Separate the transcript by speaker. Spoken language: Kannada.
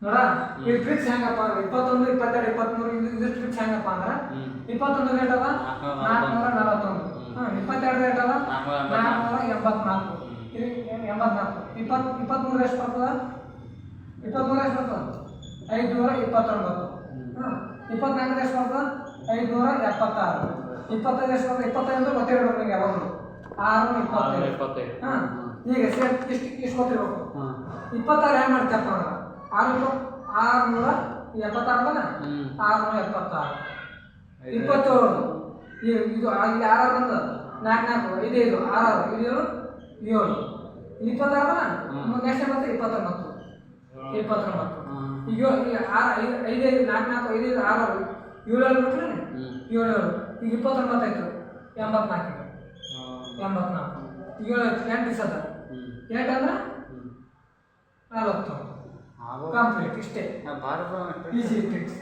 Speaker 1: ನೋಡ ಈ ಟ್ರಿಕ್ಸ್ ಹೆಂಗಪ್ಪ 21 22 23 ಇದು ಟ್ರಿಕ್ಸ್ ಹೆಂಗಪ್ಪ ಅಂದ್ರೆ 21 ರೇಟ್ ಅದ 441 22 ರೇಟ್ ಅದ 484 ಇದು 84 23 ಎಷ್ಟು ಬರ್ತದ 23 ಎಷ್ಟು ಬರ್ತದ 529 24 ಎಷ್ಟು ಬರ್ತದ 576 25 ಎಷ್ಟು ಬರ್ತದ 25 ಅಂದ್ರೆ ಗೊತ್ತೇ ಇರಬೇಕು ನಿಮಗೆ ಯಾವಾಗಲೂ 625 ಈಗ ಸೇಮ್ ಇಷ್ಟು ಗೊತ್ತಿರಬೇಕು 26 ಏನು ಮಾಡ್ತಪ್ಪ ಅಂದ್ರೆ 676 676 27 ಇದು ಇಲ್ಲಿ 6 ಬಂದ 4 4 5 5 6 6 ಇದು 7 26 ನೆಕ್ಸ್ಟ್ ಮತ್ತೆ 29 ಈಗ 5 5 4 4 5 6 7 ಬಿಟ್ರೆ 7 ಈಗ 29 ಆಯ್ತು 84 ಈಗ 8 ದಿವಸ ಅದ 8 ಅಂದ್ರೆ 40 ಕಂಪ್ಲೀಟ್ ಇಷ್ಟೇ ಈಸಿ ಟ್ರಿಕ್ಸ್